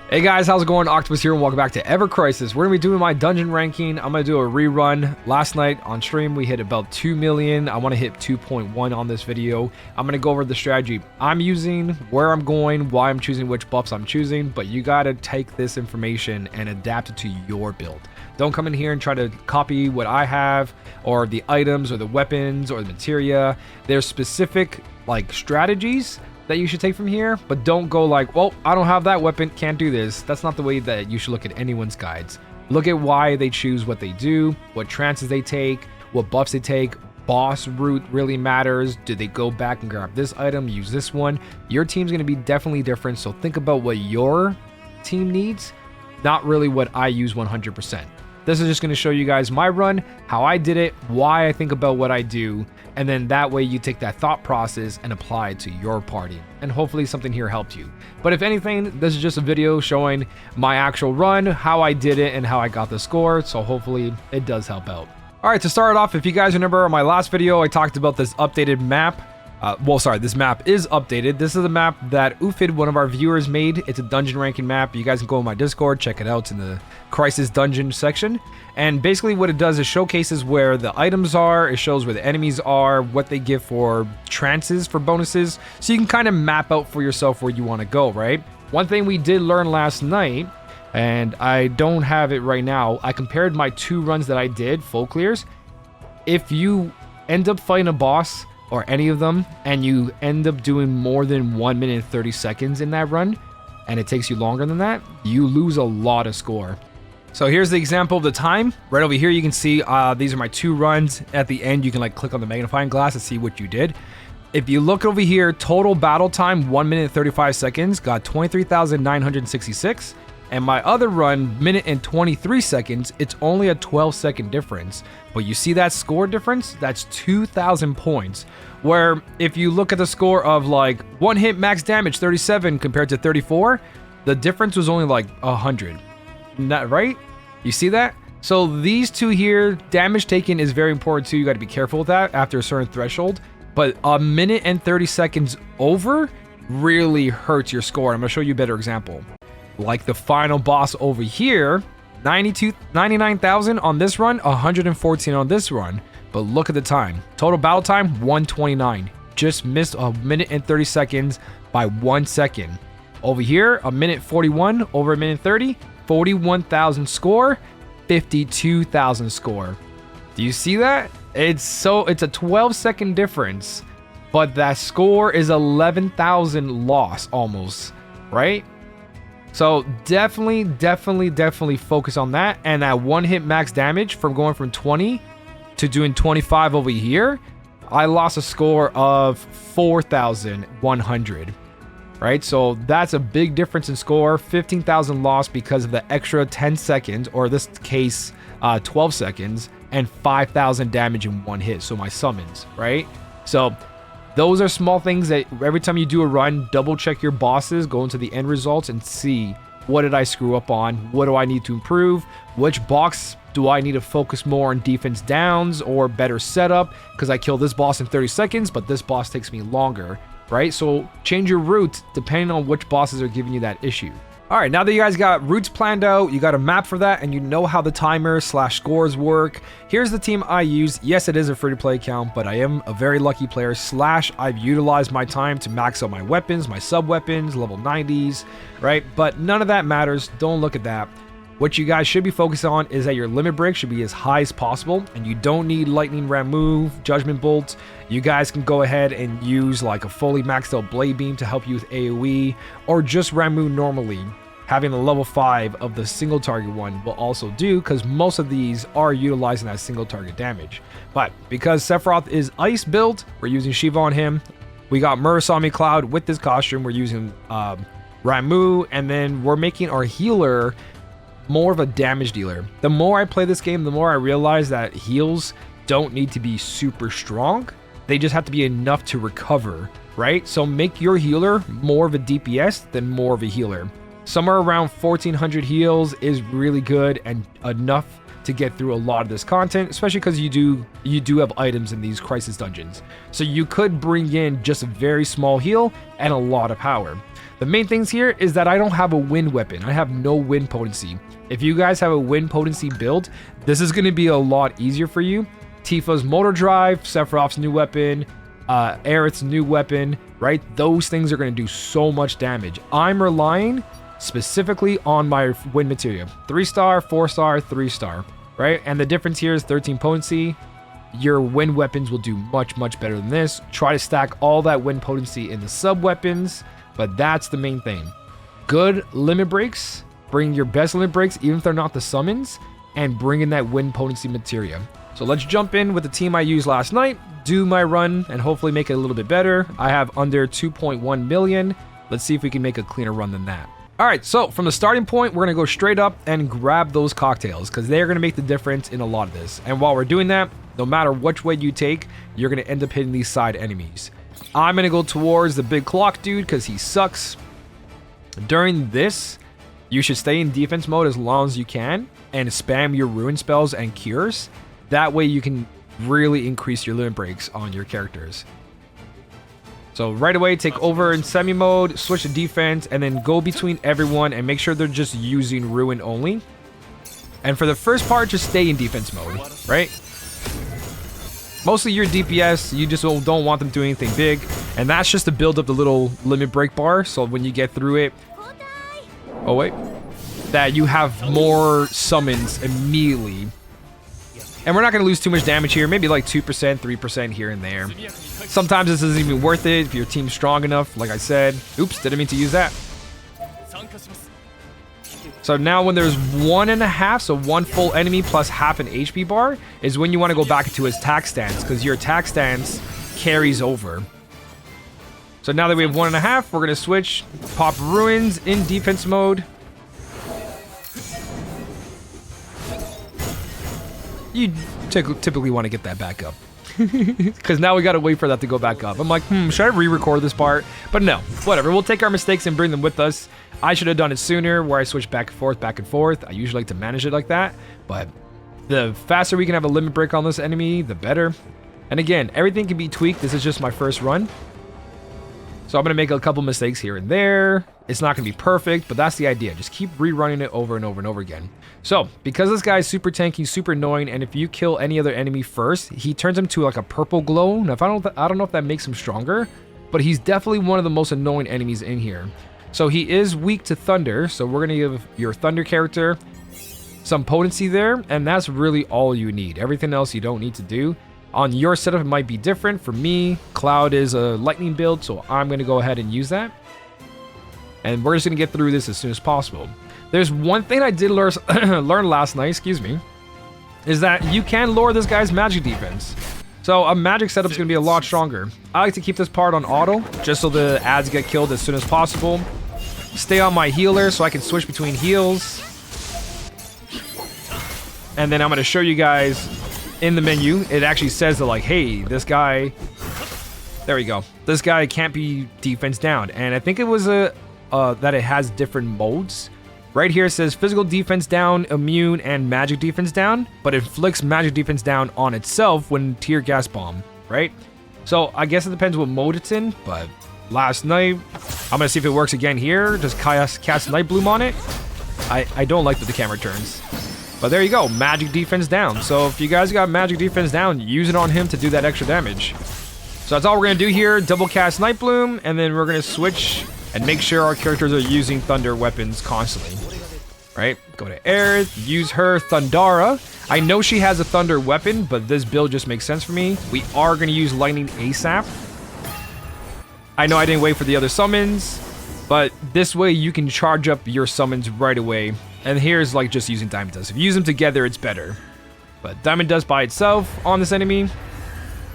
Hey guys, how's it going? Octopus here and welcome back to evercrisis. We're going to be doing my dungeon ranking. I'm going to do a rerun. Last night on stream we hit about 2 million. I want to hit 2.1 on this video. I'm going to go over the strategy I'm using, where I'm going, why I'm choosing which buffs I'm choosing, but you got to take this information and adapt it to your build. Don't come in here and try to copy what I have or the items or the weapons or the materia. There's specific strategies that you should take from here, but don't go like, well, I don't have that weapon, can't do this. That's not the way that you should look at anyone's guides. Look at why they choose what they do, what trances they take, what buffs they take. Boss route really matters. Do they go back and grab this item, use this one? Your team's going to be definitely different, so think about what your team needs, not really what I use 100%. This is just going to show you guys my run, how I did it, why I think about what I do, and then that way you take that thought process and apply it to your party. And hopefully something here helped you. But if anything, this is just a video showing my actual run, how I did it, and how I got the score. So hopefully it does help out. All right, to start off, if you guys remember my last video, I talked about this updated map. This map is updated. This is a map that Ufid, one of our viewers, made. It's a dungeon ranking map. You guys can go on my Discord, check it out. It's in the Crisis Dungeon section. And basically what it does is showcases where the items are. It shows where the enemies are, what they give for trances, for bonuses. So you can kind of map out for yourself where you want to go, right? One thing we did learn last night, and I don't have it right now, I compared my 2 runs that I did, full clears. If you end up fighting a boss, or any of them, and you end up doing more than 1 minute and 30 seconds in that run, and it takes you longer than that, you lose a lot of score. So here's the example of the time. Right over here you can see these are my 2 runs. At the end you can click on the magnifying glass to see what you did. If you look over here, total battle time 1 minute 35 seconds, got 23,966. And my other run, minute and 23 seconds, it's only a 12-second difference. But you see that score difference? That's 2,000 points. Where if you look at the score of one hit max damage 37 compared to 34, the difference was only 100. Not right? You see that? So these 2 here, damage taken is very important too. You got to be careful with that after a certain threshold. But a minute and 30 seconds over really hurts your score. I'm going to show you a better example. Like the final boss over here, 99,000 on this run, 114 on this run. But look at the time. Total battle time, 129. Just missed a minute and 30 seconds by 1 second. Over here, a minute 41 over a minute 30, 41,000 score, 52,000 score. Do you see that? It's a 12-second difference, but that score is 11,000 loss almost, right? So definitely focus on that. And that 1 hit max damage from going from 20 to doing 25 over here, I lost a score of 4,100, right? So that's a big difference in score. 15,000 lost because of the extra 10 seconds, or this case, 12 seconds, and 5,000 damage in 1 hit. So my summons, right? So those are small things that every time you do a run, double check your bosses, go into the end results and see, what did I screw up on? What do I need to improve? Which box do I need to focus more on defense downs or better setup? Because I kill this boss in 30 seconds, but this boss takes me longer, right? So change your route depending on which bosses are giving you that issue. All right, now that you guys got routes planned out, you got a map for that, and you know how the timer / scores work, here's the team I use. Yes, it is a free-to-play account, but I am a very lucky player / I've utilized my time to max out my weapons, my sub-weapons, level 90s, right? But none of that matters. Don't look at that. What you guys should be focused on is that your limit break should be as high as possible, and you don't need lightning Ramu, judgment bolt. You guys can go ahead and use a fully maxed out blade beam to help you with AoE, or just Ramu normally. Having a level 5 of the single target one will also do, because most of these are utilizing that single target damage. But because Sephiroth is ice built, we're using Shiva on him. We got Murasami Cloud with this costume, we're using Ramu, and then we're making our healer more of a damage dealer. The more I play this game, the more I realize that heals don't need to be super strong. They just have to be enough to recover, right? So make your healer more of a DPS than more of a healer. Somewhere around 1,400 heals is really good and enough to get through a lot of this content, especially because you do have items in these crisis dungeons. So you could bring in just a very small heal and a lot of power. The main things here is that I don't have a wind weapon. I have no wind potency. If you guys have a wind potency build, this is going to be a lot easier for you. Tifa's motor drive, Sephiroth's new weapon, Aerith's new weapon, right? Those things are going to do so much damage. I'm relying specifically on my wind materia. 3-star, 4-star, 3-star, right? And the difference here is 13 potency. Your wind weapons will do much, much better than this. Try to stack all that wind potency in the sub weapons, but that's the main thing. Good limit breaks. Bring your best limit breaks, even if they're not the summons, and bring in that wind potency materia. So let's jump in with the team I used last night, do my run, and hopefully make it a little bit better. I have under 2.1 million. Let's see if we can make a cleaner run than that. All right, so from the starting point, we're going to go straight up and grab those cocktails because they're going to make the difference in a lot of this. And while we're doing that, no matter which way you take, you're going to end up hitting these side enemies. I'm going to go towards the big clock dude because he sucks. During this, you should stay in defense mode as long as you can and spam your ruin spells and cures. That way you can really increase your limit breaks on your characters. So right away, take over in semi mode, switch to defense, and then go between everyone and make sure they're just using ruin only. And for the first part, just stay in defense mode, right? Mostly your DPS, you just don't want them doing anything big. And that's just to build up the little limit break bar. So when you get through it, oh wait, that you have more summons immediately. And we're not going to lose too much damage here. Maybe like 2%, 3% here and there. Sometimes this isn't even worth it if your team's strong enough, like I said. Oops, didn't mean to use that. So now when there's 1.5, so one full enemy plus half an HP bar, is when you want to go back into his attack stance, because your attack stance carries over. So now that we have 1.5, we're going to switch, pop ruins in defense mode. You typically want to get that back up. Because now we got to wait for that to go back up. I'm like, should I re-record this part? But no, whatever. We'll take our mistakes and bring them with us. I should have done it sooner where I switch back and forth, back and forth. I usually like to manage it like that. But the faster we can have a limit break on this enemy, the better. And again, everything can be tweaked. This is just my first run. So I'm going to make a couple mistakes here and there. It's not going to be perfect, but that's the idea. Just keep rerunning it over and over and over again. So, because this guy's super tanky, super annoying, and if you kill any other enemy first, he turns him to like a purple glow. Now, I don't know if that makes him stronger, but he's definitely one of the most annoying enemies in here. So he is weak to thunder, so we're going to give your thunder character some potency there, and that's really all you need. Everything else you don't need to do. On your setup, it might be different. For me, Cloud is a lightning build, so I'm going to go ahead and use that. And we're just going to get through this as soon as possible. There's one thing I did learn last night, is that you can lower this guy's magic defense. So a magic setup is going to be a lot stronger. I like to keep this part on auto, just so the ads get killed as soon as possible. Stay on my healer so I can switch between heals. And then I'm going to show you guys in the menu. It actually says that like, hey, this guy... There we go. This guy can't be defense down. And I think it was that it has different modes. Right here it says physical defense down, immune, and magic defense down, but it inflicts magic defense down on itself when tear gas bomb, right? So I guess it depends what mode it's in, but last night, I'm gonna see if it works again here. Just cast Night Bloom on it. I don't like that the camera turns. But there you go, magic defense down. So if you guys got magic defense down, use it on him to do that extra damage. So that's all we're gonna do here, double cast Night Bloom, and then we're gonna switch and make sure our characters are using thunder weapons constantly. Right? Go to Aerith, use her Thundara. I know she has a thunder weapon, but this build just makes sense for me. We are going to use lightning ASAP. I know I didn't wait for the other summons, but this way you can charge up your summons right away. And here's like just using Diamond Dust. If you use them together, it's better. But Diamond Dust by itself on this enemy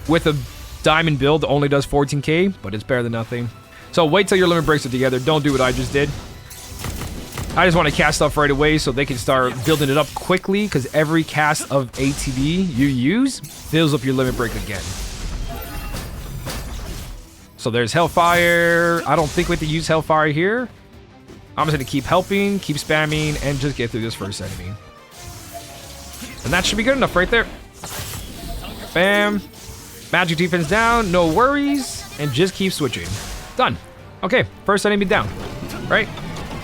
with a diamond build only does 14k, but it's better than nothing. So wait till your limit breaks are together. Don't do what I just did. I just want to cast stuff right away so they can start building it up quickly, because every cast of ATB you use fills up your limit break again. So there's Hellfire. I don't think we have to use Hellfire here. I'm just going to keep helping, keep spamming, and just get through this first enemy. And that should be good enough right there. Bam. Magic defense down, no worries. And just keep switching. Done. Okay, first enemy down. Right?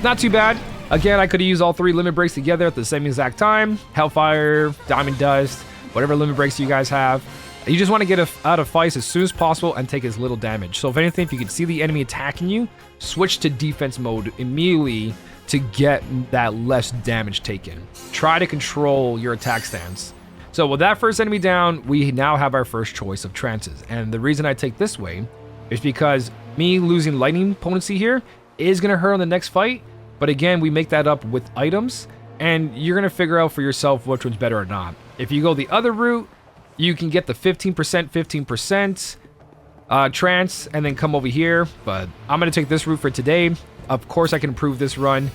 Not too bad. Again, I could have used all 3 limit breaks together at the same exact time. Hellfire, Diamond Dust, whatever limit breaks you guys have. You just want to get out of fights as soon as possible and take as little damage. So if anything, if you can see the enemy attacking you, switch to defense mode immediately to get that less damage taken. Try to control your attack stance. So with that first enemy down, we now have our first choice of trances. And the reason I take this way is because me losing lightning potency here is going to hurt on the next fight. But again, we make that up with items, and you're going to figure out for yourself which one's better or not. If you go the other route, you can get the 15% trance and then come over here. But I'm going to take this route for today. Of course, I can improve this run.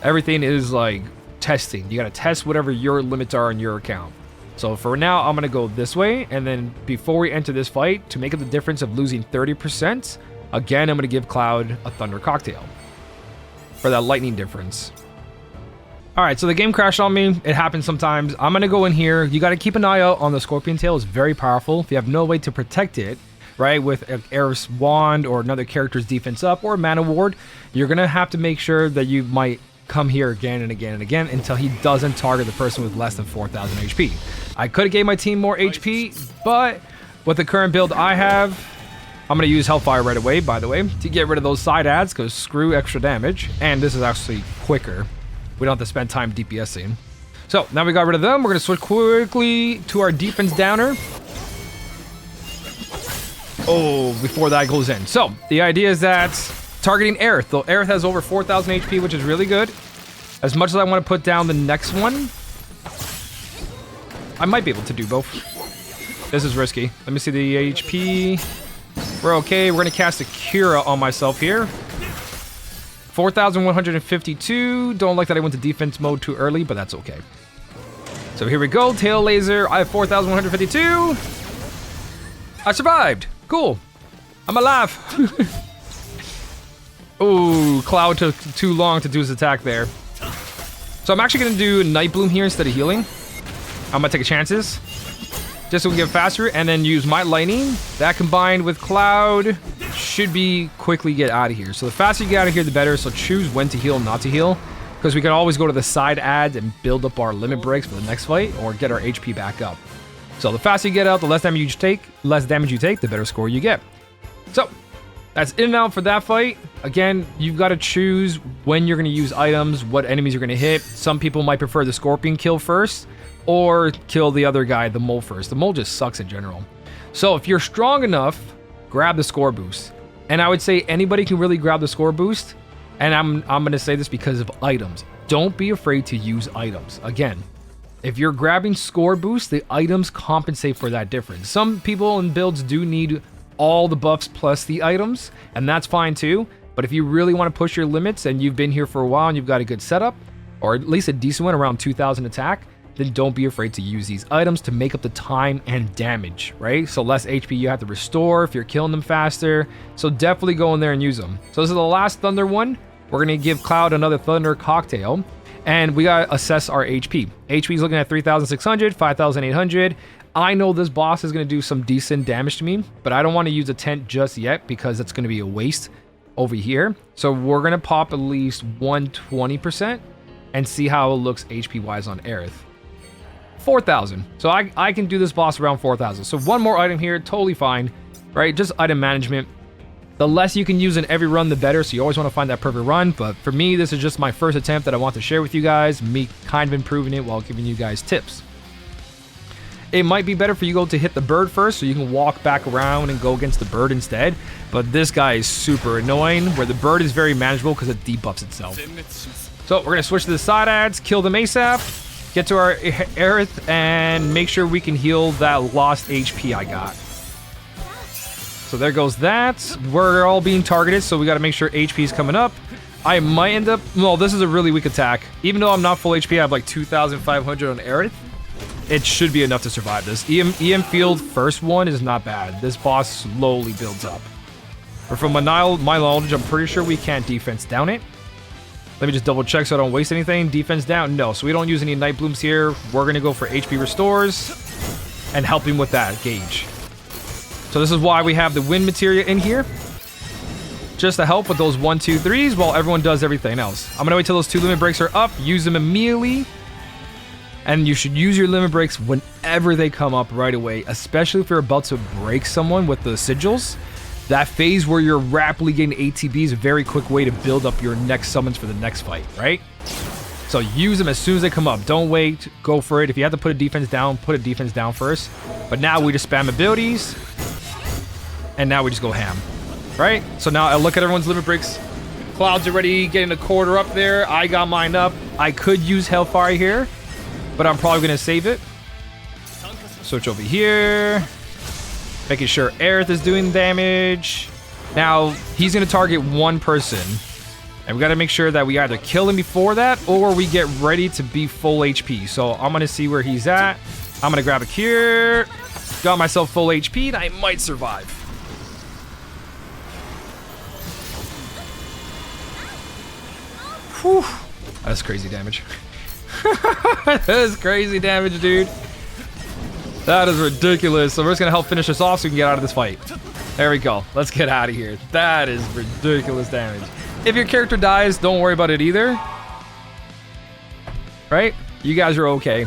Everything is like testing. You got to test whatever your limits are on your account. So for now, I'm going to go this way. And then before we enter this fight, to make up the difference of losing 30%, again, I'm going to give Cloud a Thunder Cocktail for that lightning difference. All right, so the game crashed on me. It happens sometimes. I'm going to go in here. You got to keep an eye out on the Scorpion Tail. It's very powerful. If you have no way to protect it, right, with Aerith's Wand or another character's defense up or Mana Ward, you're going to have to make sure that you might come here again and again and again until he doesn't target the person with less than 4,000 HP. I could have gave my team more HP, but with the current build I have, I'm going to use Hellfire right away, by the way, to get rid of those side adds, because screw extra damage. And this is actually quicker. We don't have to spend time DPSing. So, now we got rid of them. We're going to switch quickly to our defense downer. Oh, before that goes in. So, the idea is that targeting Aerith. Though Aerith has over 4,000 HP, which is really good. As much as I want to put down the next one, I might be able to do both. This is risky. Let me see the HP. We're okay. We're going to cast a Cura on myself here. 4,152. Don't like that I went to defense mode too early, but that's okay. So here we go. Tail laser. I have 4,152. I survived. Cool. I'm alive. Ooh, Cloud took too long to do his attack there. So I'm actually going to do Night Bloom here instead of healing. I'm going to take chances. Just so we can get faster, and then use my lightning. That combined with Cloud should be quickly get out of here. So the faster you get out of here, the better. So choose when to heal, not to heal, because we can always go to the side adds and build up our limit breaks for the next fight, or get our HP back up. So the faster you get out, the less damage you take. The better score you get. So that's in and out for that fight. Again, you've got to choose when you're going to use items, what enemies you're going to hit. Some people might prefer the Scorpion kill first, or kill the other guy, the mole, first. The mole just sucks in general. So if you're strong enough, grab the score boost. And I would say anybody can really grab the score boost. And I'm going to say this because of items. Don't be afraid to use items. Again, if you're grabbing score boost, the items compensate for that difference. Some people in builds do need all the buffs plus the items, and that's fine too. But if you really want to push your limits and you've been here for a while and you've got a good setup, or at least a decent one around 2,000 attack, then don't be afraid to use these items to make up the time and damage, right? So less HP you have to restore if you're killing them faster. So definitely go in there and use them. So this is the last Thunder one. We're going to give Cloud another Thunder Cocktail. And we got to assess our HP. HP is looking at 3,600, 5,800. I know this boss is going to do some decent damage to me, but I don't want to use a tent just yet because it's going to be a waste over here. So we're going to pop at least 120% and see how it looks HP-wise on Aerith. 4,000. So I can do this boss around 4,000. So one more item here, totally fine, right? Just item management. The less you can use in every run, the better. So you always want to find that perfect run. But for me, this is just my first attempt that I want to share with you guys. Me kind of improving it while giving you guys tips. It might be better for you to hit the bird first so you can walk back around and go against the bird instead. But this guy is super annoying, where the bird is very manageable because it debuffs itself. So we're going to switch to the side adds, kill them ASAP. Get to our Aerith and make sure we can heal that lost HP I got. So there goes that. We're all being targeted, so we got to make sure HP is coming up. I might end up... Well, this is a really weak attack. Even though I'm not full HP, I have like 2,500 on Aerith. It should be enough to survive this. EM field first one is not bad. This boss slowly builds up. But from my knowledge, I'm pretty sure we can't defense down it. Let me just double check so I don't waste anything. Defense down? No. So we don't use any Night Blooms here. We're going to go for HP restores and help him with that gauge. So this is why we have the wind materia in here. Just to help with those 1, 2, 3s while everyone does everything else. I'm going to wait till those 2 limit breaks are up. Use them immediately. And you should use your limit breaks whenever they come up right away. Especially if you're about to break someone with the sigils. That phase where you're rapidly getting ATB is a very quick way to build up your next summons for the next fight, right? So use them as soon as they come up. Don't wait. Go for it. If you have to put a defense down, put a defense down first. But now we just spam abilities. And now we just go ham, right? So now I look at everyone's limit breaks. Cloud's already getting a quarter up there. I got mine up. I could use Hellfire here, but I'm probably going to save it. Switch over here. Making sure Aerith is doing damage. Now, he's going to target one person. And we got to make sure that we either kill him before that or we get ready to be full HP. So I'm going to see where he's at. I'm going to grab a cure. Got myself full HP and I might survive. Whew. That's crazy damage. That is crazy damage, dude. That is ridiculous. So we're just going to help finish this off so we can get out of this fight. There we go. Let's get out of here. That is ridiculous damage. If your character dies, don't worry about it either. Right? You guys are okay.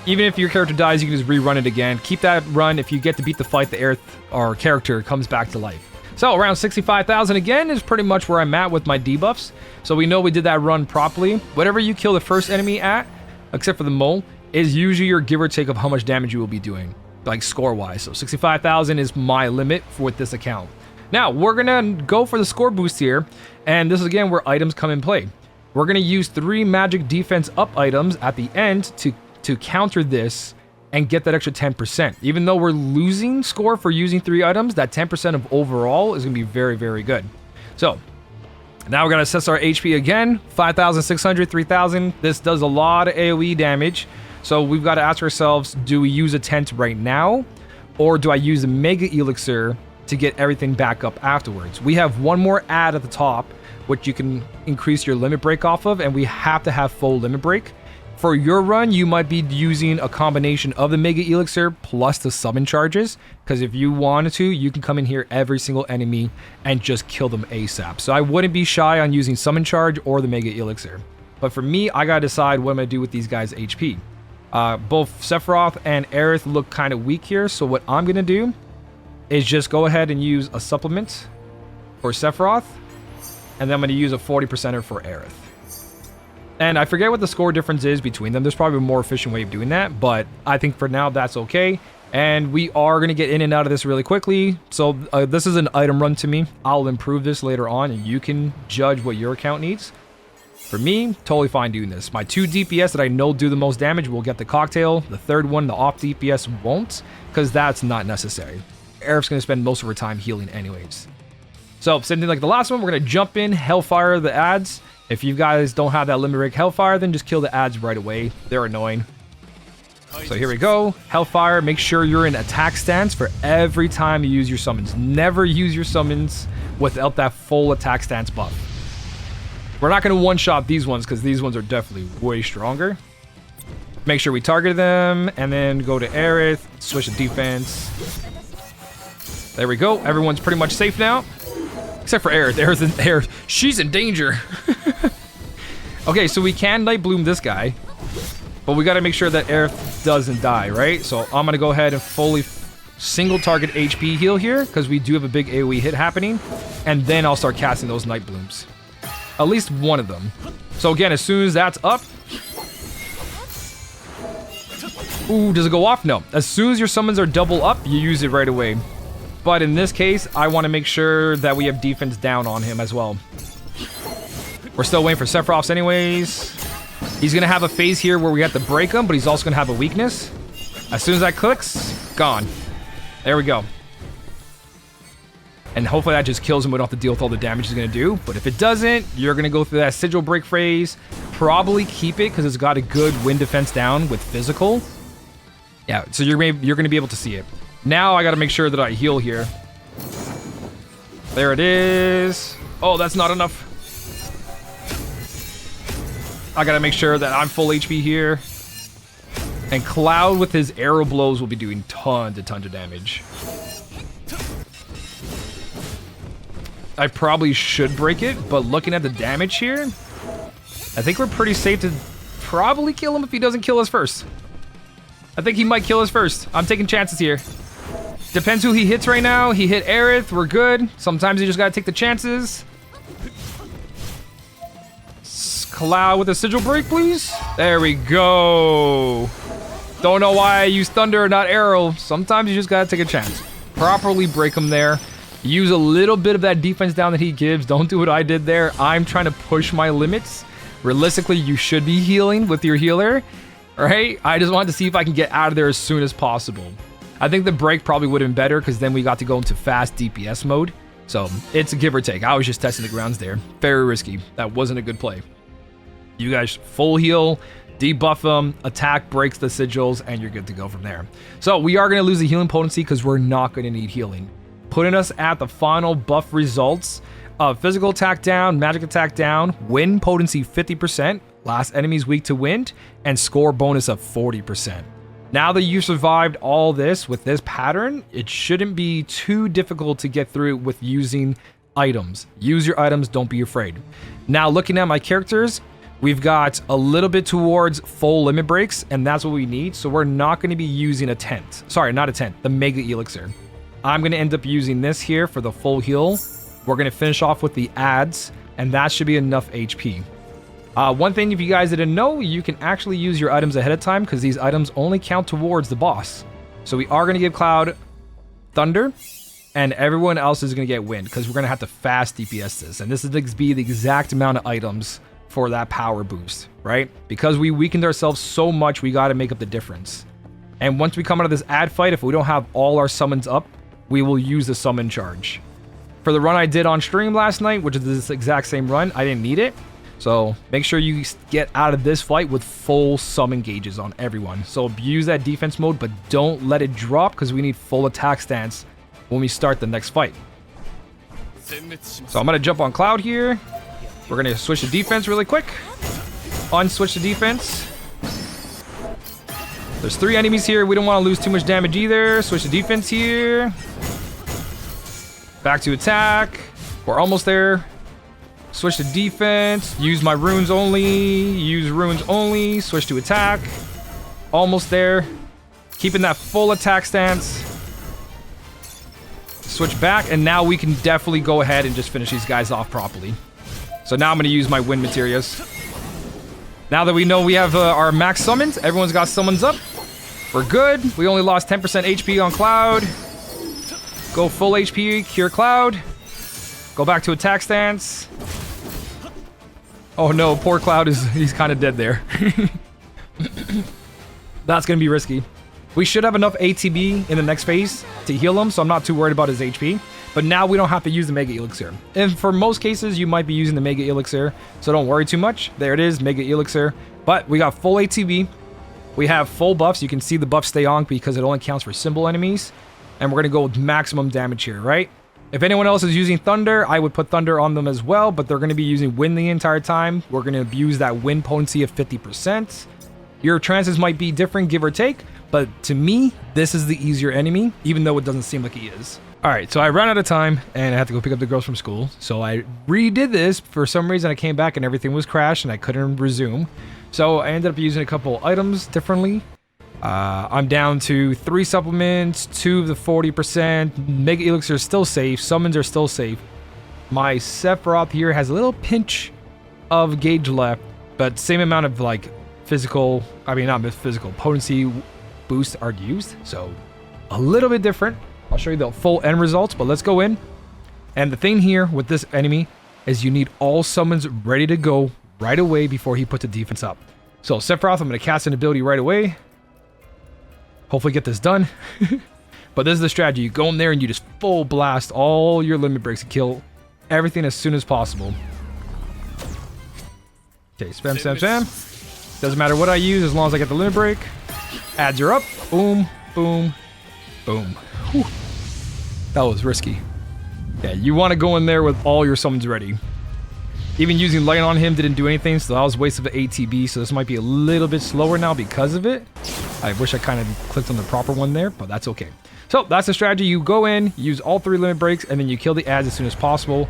Even if your character dies, you can just rerun it again. Keep that run. If you get to beat the fight, the Aerith or character comes back to life. So around 65,000 again is pretty much where I'm at with my debuffs. So we know we did that run properly. Whatever you kill the first enemy at, except for the mole, is usually your give or take of how much damage you will be doing, like score-wise. So 65,000 is my limit with this account. Now, we're going to go for the score boost here, and this is again where items come in play. We're going to use 3 magic defense up items at the end to counter this and get that extra 10%. Even though we're losing score for using 3 items, that 10% of overall is going to be very, very good. So now we're going to assess our HP again. 5,600, 3,000. This does a lot of AoE damage. So we've got to ask ourselves, do we use a tent right now? Or do I use a Mega Elixir to get everything back up afterwards? We have one more ad at the top, which you can increase your limit break off of, and we have to have full limit break. For your run, you might be using a combination of the Mega Elixir plus the summon charges, because if you wanted to, you can come in here every single enemy and just kill them ASAP. So I wouldn't be shy on using summon charge or the Mega Elixir. But for me, I gotta decide what I'm gonna do with these guys' HP. Both Sephiroth and Aerith look kind of weak here, so what I'm gonna do is just go ahead and use a supplement for Sephiroth, and then I'm gonna use a 40%er for Aerith. And I forget what the score difference is between them. There's probably a more efficient way of doing that, but I think for now that's okay. And we are going to get in and out of this really quickly. So this is an item run to me. I'll improve this later on, and you can judge what your account needs. For me, totally fine doing this. My 2 DPS that I know do the most damage will get the cocktail. The third one, the off DPS, won't, because that's not necessary. Aerith's going to spend most of her time healing anyways. So same thing like the last one, we're going to jump in, Hellfire the ads. If you guys don't have that limit break Hellfire, then just kill the ads right away. They're annoying. So here we go. Hellfire, make sure you're in attack stance for every time you use your summons. Never use your summons without that full attack stance buff. We're not going to one-shot these ones because these ones are definitely way stronger. Make sure we target them and then go to Aerith, switch to defense. There we go. Everyone's pretty much safe now. Except for Aerith. Aerith, she's in danger. Okay, so we can Night Bloom this guy, but we got to make sure that Aerith doesn't die, right? So I'm going to go ahead and fully single target HP heal here because we do have a big AoE hit happening, and then I'll start casting those Night Blooms. At least one of them. So again, as soon as that's up... Ooh, does it go off? No. As soon as your summons are double up, you use it right away. But in this case, I want to make sure that we have defense down on him as well. We're still waiting for Sephiroth anyways. He's going to have a phase here where we have to break him, but he's also going to have a weakness. As soon as that clicks, gone. There we go. And hopefully that just kills him. We don't have to deal with all the damage he's going to do. But if it doesn't, you're going to go through that sigil break phase. Probably keep it because it's got a good wind defense down with physical. Yeah, so you're going to be able to see it. Now I got to make sure that I heal here. There it is. Oh, that's not enough. I gotta make sure that I'm full HP here. And Cloud with his arrow blows will be doing tons of damage. I probably should break it, but looking at the damage here, I think we're pretty safe to probably kill him if he doesn't kill us first. I think he might kill us first. I'm taking chances here. Depends who he hits right now. He hit Aerith, we're good. Sometimes you just gotta take the chances. Cloud with a sigil break, please. There we go. Don't know why I use thunder, not arrow. Sometimes you just gotta take a chance. Properly break him there. Use a little bit of that defense down that he gives. Don't do what I did there. I'm trying to push my limits. Realistically, you should be healing with your healer, right? I just wanted to see if I can get out of there as soon as possible. I think the break probably would have been better because then we got to go into fast DPS mode. So it's a give or take. I was just testing the grounds there. Very risky. That wasn't a good play. You guys full heal, debuff them, attack breaks the sigils, and you're good to go from there. So we are going to lose the healing potency because we're not going to need healing. Putting us at the final buff results of physical attack down, magic attack down, wind potency 50%, last enemy's weak to wind, and score bonus of 40%. Now that you survived all this with this pattern, it shouldn't be too difficult to get through with using items. Use your items, don't be afraid. Now looking at my characters, we've got a little bit towards full limit breaks, and that's what we need. So we're not going to be using a tent. Sorry, not a tent, the Mega Elixir. I'm going to end up using this here for the full heal. We're going to finish off with the ads, and that should be enough HP. One thing, if you guys didn't know, you can actually use your items ahead of time because these items only count towards the boss. So we are going to give Cloud Thunder, and everyone else is going to get Wind because we're going to have to fast DPS this. And this is going to be the exact amount of items for that power boost, right? Because we weakened ourselves so much, we got to make up the difference. And once we come out of this ad fight, if we don't have all our summons up, we will use the summon charge. For the run I did on stream last night, which is this exact same run, I didn't need it. So make sure you get out of this fight with full summon gauges on everyone. So abuse that defense mode, but don't let it drop because we need full attack stance when we start the next fight. So I'm going to jump on Cloud here. We're going to switch to defense really quick. Unswitch to defense. There's 3 enemies here. We don't want to lose too much damage either. Switch to defense here. Back to attack. We're almost there. Switch to defense. Use my runes only. Use runes only. Switch to attack. Almost there. Keeping that full attack stance. Switch back. And now we can definitely go ahead and just finish these guys off properly. So now I'm going to use my wind materials. Now that we know we have our max summons, everyone's got summons up. We're good. We only lost 10% HP on Cloud. Go full HP, cure Cloud. Go back to attack stance. Oh no, poor Cloud he's kind of dead there. That's going to be risky. We should have enough ATB in the next phase to heal him, so I'm not too worried about his HP. But now we don't have to use the Mega Elixir. And for most cases, you might be using the Mega Elixir, so don't worry too much. There it is, Mega Elixir. But we got full ATB. We have full buffs. You can see the buffs stay on because it only counts for symbol enemies. And we're going to go with maximum damage here, right? If anyone else is using Thunder, I would put Thunder on them as well, but they're going to be using Wind the entire time. We're going to abuse that Wind potency of 50%. Your chances might be different, give or take, but to me, this is the easier enemy, even though it doesn't seem like he is. Alright, so I ran out of time, and I had to go pick up the girls from school, so I redid this. For some reason, I came back and everything was crashed, and I couldn't resume. So I ended up using a couple items differently. I'm down to 3 supplements, 2 of the 40%. Mega Elixir is still safe. Summons are still safe. My Sephiroth here has a little pinch of gauge left, but same amount of like physical, not physical, potency boosts are used. So a little bit different. I'll show you the full end results, but let's go in. And the thing here with this enemy is you need all summons ready to go right away before he puts the defense up. So Sephiroth, I'm going to cast an ability right away. Hopefully get this done. But this is the strategy. You go in there and you just full blast all your limit breaks and kill everything as soon as possible. Okay, spam, spam, spam. Doesn't matter what I use as long as I get the limit break. Adds are up. Boom, boom, boom. Whew. That was risky. Yeah, you want to go in there with all your summons ready. Even using light on him didn't do anything, so that was a waste of an ATB. So this might be a little bit slower now because of it. I wish I kind of clicked on the proper one there, but that's okay. So that's the strategy. You go in, use all 3 limit breaks, and then you kill the ads as soon as possible.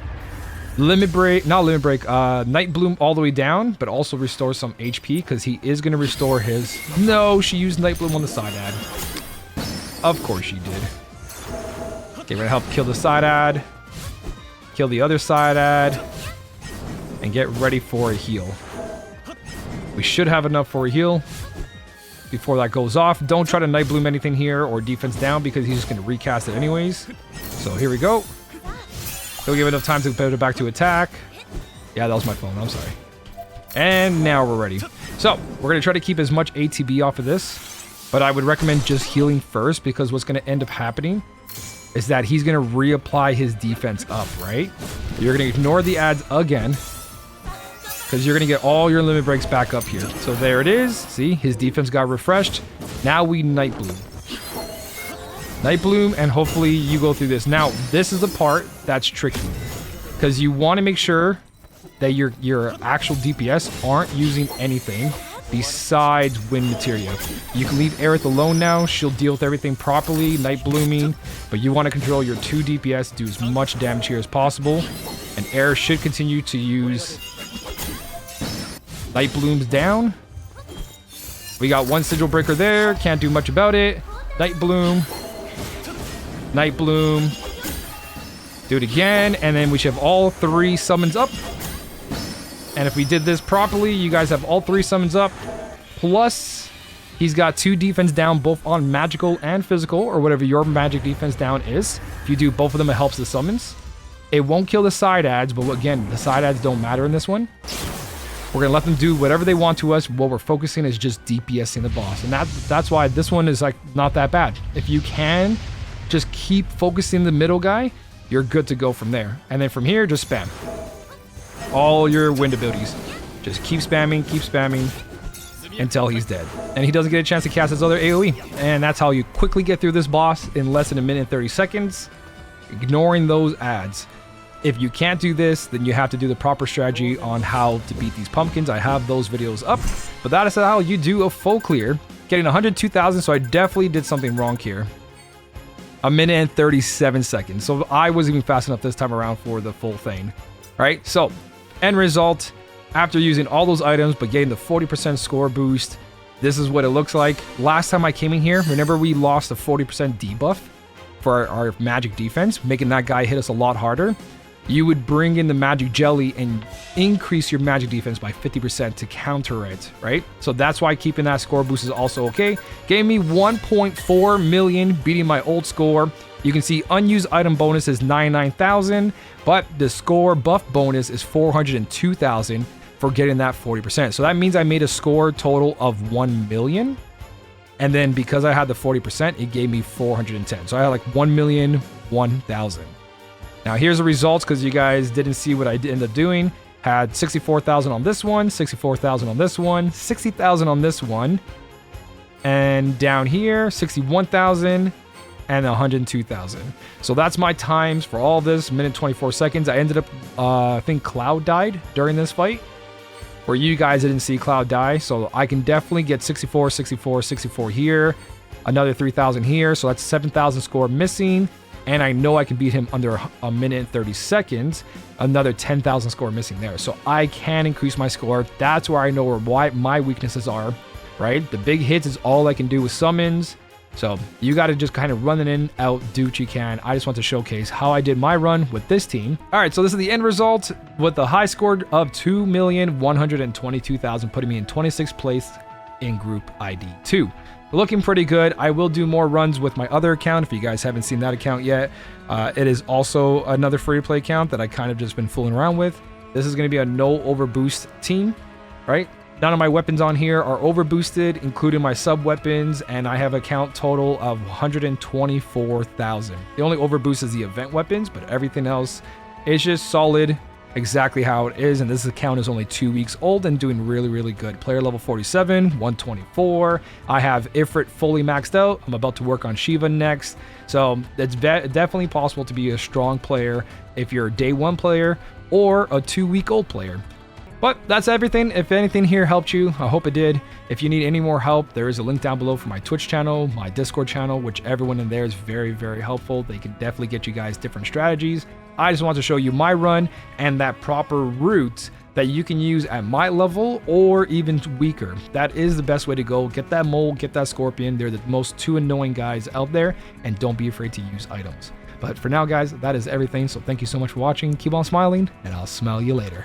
Limit break, not limit break, Night Bloom all the way down, but also restore some HP because he is going to restore his... No, she used Night Bloom on the side ad. Of course she did. Okay, we're going to help kill the side ad. Kill the other side ad. And get ready for a heal. We should have enough for a heal before that goes off. Don't try to Night Bloom anything here or defense down because he's just going to recast it anyways. So here we go. He'll give enough time to put it back to attack. Yeah, that was my phone. I'm sorry. And now we're ready. So we're going to try to keep as much ATB off of this. But I would recommend just healing first because what's going to end up happening is that he's going to reapply his defense up, right? You're going to ignore the ads again because you're going to get all your limit breaks back up here. So there it is. See, his defense got refreshed. Now we Night Bloom. Night Bloom, and hopefully you go through this. Now, this is the part that's tricky because you want to make sure that your actual DPS aren't using anything besides wind materia. You can leave Aerith alone now. She'll deal with everything properly, Night Blooming, but you want to control your 2 DPS, do as much damage here as possible, and Aerith should continue to use Night Blooms down. We got 1 Sigil Breaker there, can't do much about it. Night Bloom. Night Bloom. Do it again, and then we should have all 3 summons up. And if we did this properly, you guys have all 3 summons up. Plus, he's got 2 defense down, both on magical and physical, or whatever your magic defense down is. If you do both of them, it helps the summons. It won't kill the side ads, but again, the side ads don't matter in this one. We're going to let them do whatever they want to us. What we're focusing is just DPSing the boss. And that's why this one is like not that bad. If you can just keep focusing the middle guy, you're good to go from there. And then from here, just spam all your wind abilities. Just keep spamming until he's dead. And he doesn't get a chance to cast his other AoE. And that's how you quickly get through this boss in less than 1 minute and 30 seconds, ignoring those ads. If you can't do this, then you have to do the proper strategy on how to beat these pumpkins. I have those videos up, but that is how you do a full clear. Getting 102,000, so I definitely did something wrong here. 1 minute and 37 seconds. So I wasn't even fast enough this time around for the full thing. All right, so end result, after using all those items but getting the 40% score boost, this is what it looks like. Last time I came in here, remember we lost a 40% debuff for our magic defense, making that guy hit us a lot harder. You would bring in the magic jelly and increase your magic defense by 50% to counter it, right? So that's why keeping that score boost is also okay. Gave me 1.4 million, beating my old score. You can see unused item bonus is 99,000, but the score buff bonus is 402,000 for getting that 40%. So that means I made a score total of 1 million. And then because I had the 40%, it gave me 410. So I had like 1,001,000. Now here's the results because you guys didn't see what I ended up doing. Had 64,000 on this one, 64,000 on this one, 60,000 on this one. And down here, 61,000 and 102,000. So that's my times for all this, minute 24 seconds. I ended up, I think Cloud died during this fight. Where you guys didn't see Cloud die. So I can definitely get 64, 64, 64 here. Another 3,000 here. So that's 7,000 score missing. And I know I can beat him under 1 minute and 30 seconds. Another 10,000 score missing there. So I can increase my score. That's where I know where my weaknesses are, right? The big hits is all I can do with summons. So you got to just kind of run it in, out, do what you can. I just want to showcase how I did my run with this team. All right, so this is the end result with the high score of 2,122,000, putting me in 26th place in Group ID 2. Looking pretty good. I will do more runs with my other account if you guys haven't seen that account yet. It is also another free-to-play account that I kind of just been fooling around with. This is going to be a no overboost team, right? None of my weapons on here are overboosted, including my sub weapons, and I have a count total of 124,000. The only overboost is the event weapons, but everything else is just solid exactly how it is, and this account is only 2 weeks old and doing really good. Player level 47, 124. I have Ifrit fully maxed out. I'm about to work on Shiva next, so it's definitely possible to be a strong player if you're a day 1 player or a 2-week-old player. But that's everything. If anything here helped you, I hope it did. If you need any more help, there is a link down below for my Twitch channel, my Discord channel, which everyone in there is very helpful. They can definitely get you guys different strategies. I just want to show you my run and that proper route that you can use at my level or even weaker. That is the best way to go. Get that mole, get that scorpion. They're the most 2 annoying guys out there, and don't be afraid to use items. But for now, guys, that is everything. So thank you so much for watching. Keep on smiling, and I'll smell you later.